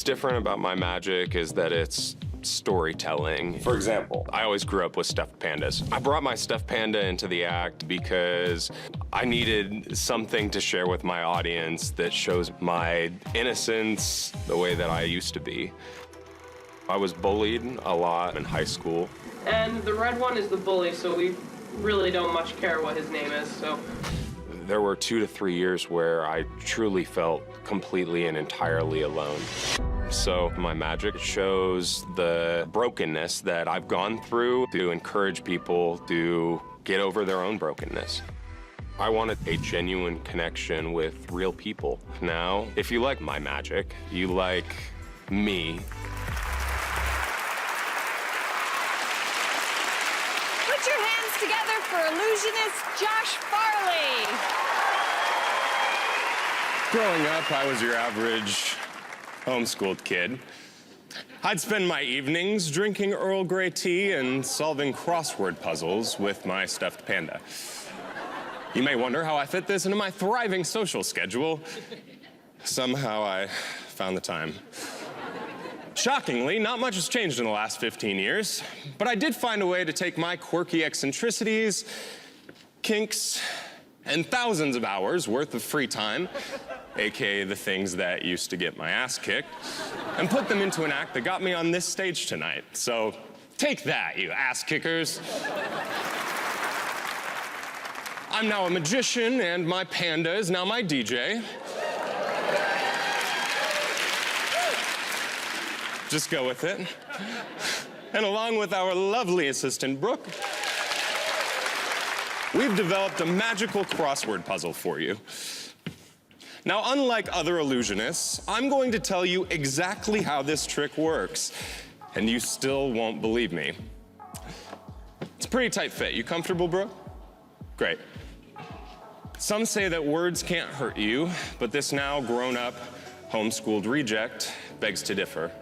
What's different about my magic is that it's storytelling. For example? I always grew up with stuffed pandas. I brought my stuffed panda into the act because I needed something to share with my audience that shows my innocence the way that I used to be. I was bullied a lot in high school. And the red one is the bully, so we really don't much care what his name is, so. There were 2 to 3 years where I truly felt completely and entirely alone. So my magic shows the brokenness that I've gone through to encourage people to get over their own brokenness. I wanted a genuine connection with real people. Now, if you like my magic, you like me. Put your hands together for Illusionist Josh Farley. Growing up, I was your average homeschooled kid. I'd spend my evenings drinking Earl Grey tea and solving crossword puzzles with my stuffed panda. You may wonder how I fit this into my thriving social schedule. Somehow I found the time. Shockingly, not much has changed in the last 15 years, but I did find a way to take my quirky eccentricities, kinks, and thousands of hours worth of free time, aka the things that used to get my ass kicked, and put them into an act that got me on this stage tonight. So take that, you ass kickers. I'm now a magician, and my panda is now my DJ. Just go with it. And along with our lovely assistant, Brooke, we've developed a magical crossword puzzle for you. Now, unlike other illusionists, I'm going to tell you exactly how this trick works, and you still won't believe me. It's a pretty tight fit. You comfortable, Brooke? Great. Some say that words can't hurt you, but this now grown-up, homeschooled reject begs to differ.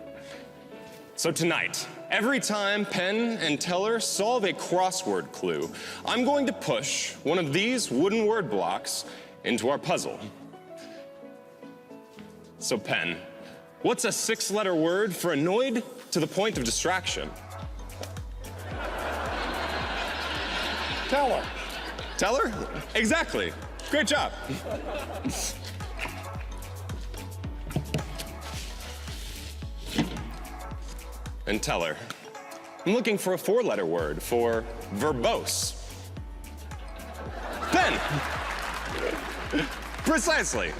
So tonight, every time Penn and Teller solve a crossword clue, I'm going to push one of these wooden word blocks into our puzzle. So Penn, what's a 6-letter word for annoyed to the point of distraction? Teller. Teller? Exactly. Great job. And Teller, I'm looking for a 4-letter word for verbose. Penn! Precisely.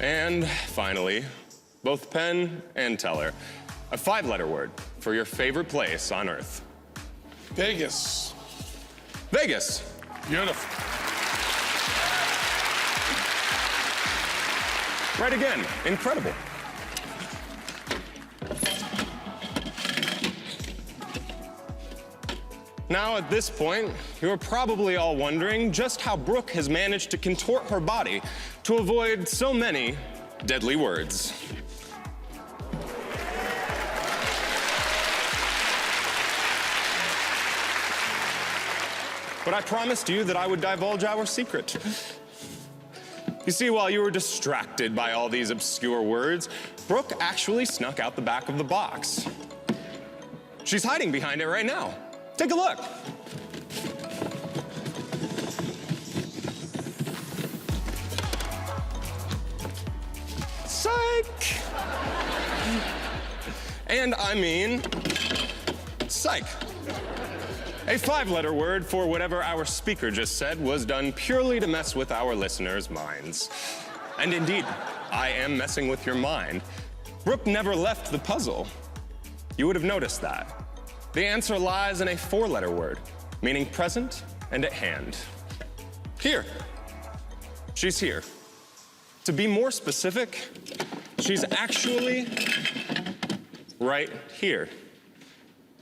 And finally, both Penn and Teller, a 5-letter word for your favorite place on Earth. Vegas. Vegas. Beautiful. Right again. Incredible. Now, at this point, you're probably all wondering just how Brooke has managed to contort her body to avoid so many deadly words. But I promised you that I would divulge our secret. You see, while you were distracted by all these obscure words, Brooke actually snuck out the back of the box. She's hiding behind it right now. Take a look. Psych. And I mean, psych. A 5-letter word for whatever our speaker just said was done purely to mess with our listeners' minds. And indeed, I am messing with your mind. Brooke never left the puzzle. You would have noticed that. The answer lies in a 4-letter word, meaning present and at hand. Here. She's here. To be more specific, she's actually right here.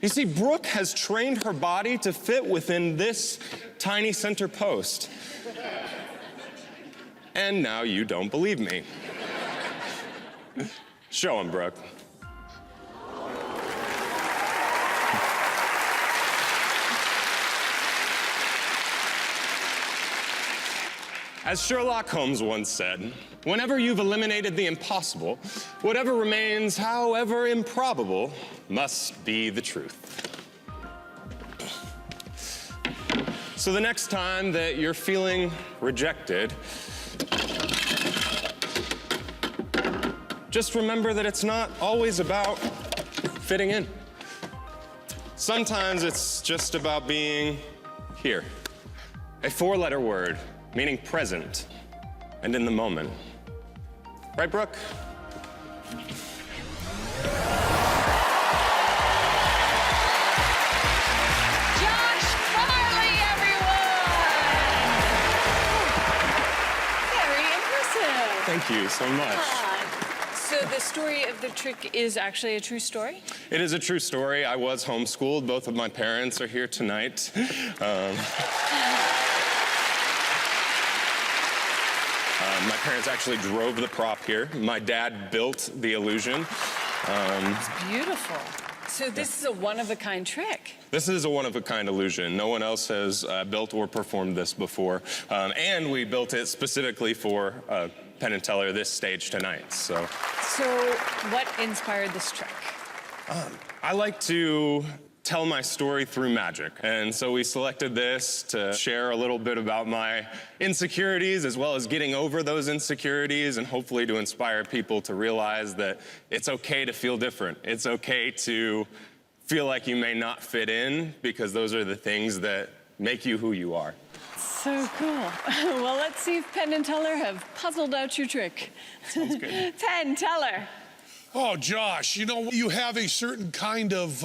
You see, Brooke has trained her body to fit within this tiny center post. And now you don't believe me. Show him, Brooke. As Sherlock Holmes once said, whenever you've eliminated the impossible, whatever remains, however improbable, must be the truth. So the next time that you're feeling rejected, just remember that it's not always about fitting in. Sometimes it's just about being here. A four-letter word, meaning present and in the moment. Right, Brooke? Josh Farley, everyone! Very impressive. Thank you so much. So the story of the trick is actually a true story? It is a true story. I was homeschooled. Both of my parents are here tonight. My parents actually drove the prop here. My dad built the illusion. It's beautiful. So this is a one-of-a-kind trick. This is a one-of-a-kind illusion. No one else has built or performed this before. And we built it specifically for Penn and Teller this stage tonight. So what inspired this trick? I like to tell my story through magic. And so we selected this to share a little bit about my insecurities as well as getting over those insecurities and hopefully to inspire people to realize that it's okay to feel different. It's okay to feel like you may not fit in because those are the things that make you who you are. So cool. Well, let's see if Penn and Teller have puzzled out your trick. Sounds good. Penn, Teller. Oh, Josh, you know, you have a certain kind of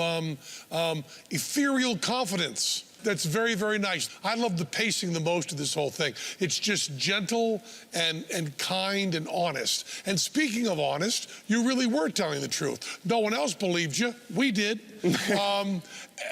ethereal confidence that's very, very nice. I love the pacing the most of this whole thing. It's just gentle and kind and honest. And speaking of honest, you really were telling the truth. No one else believed you. We did.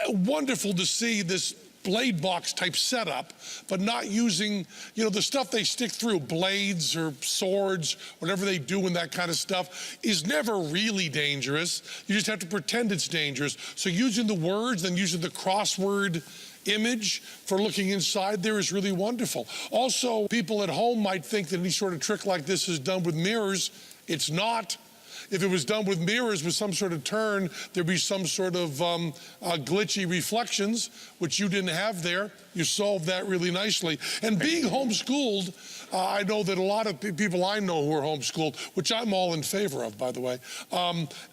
Wonderful to see this blade box type setup, but not using, you know, the stuff they stick through, blades or swords, whatever they do in that kind of stuff, is never really dangerous. You just have to pretend it's dangerous. So using the words, then using the crossword image for looking inside there is really wonderful. Also, people at home might think that any sort of trick like this is done with mirrors. It's not. If it was done with mirrors with some sort of turn, there'd be some sort of glitchy reflections, which you didn't have there. You solved that really nicely. And being homeschooled, I know that a lot of people I know who are homeschooled, which I'm all in favor of, by the way,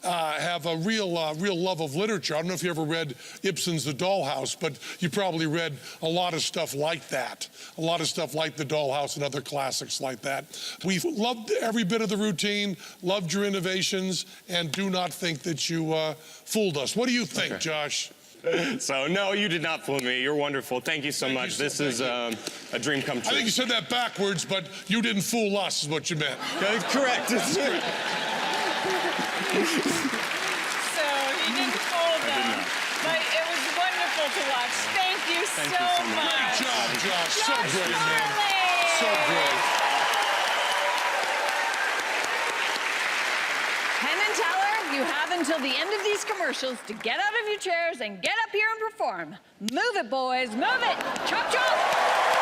have a real love of literature. I don't know if you ever read Ibsen's The Dollhouse, but you probably read a lot of stuff like that. A lot of stuff like The Dollhouse and other classics like that. We've loved every bit of the routine, loved your innovations, and do not think that you fooled us. What do you think, Josh? So, no, you did not fool me. You're wonderful. Thank you so much. This is a dream come true. I think you said that backwards, but you didn't fool us is what you meant. Correct. So he didn't fool them, but it was wonderful to watch. Thank you so much. Great job, Josh. So great, man. Farley. So great. Penn and Teller, you have until the end of these commercials to get out of your chairs and get up here and perform. Move it, boys, move it. Chop, chop.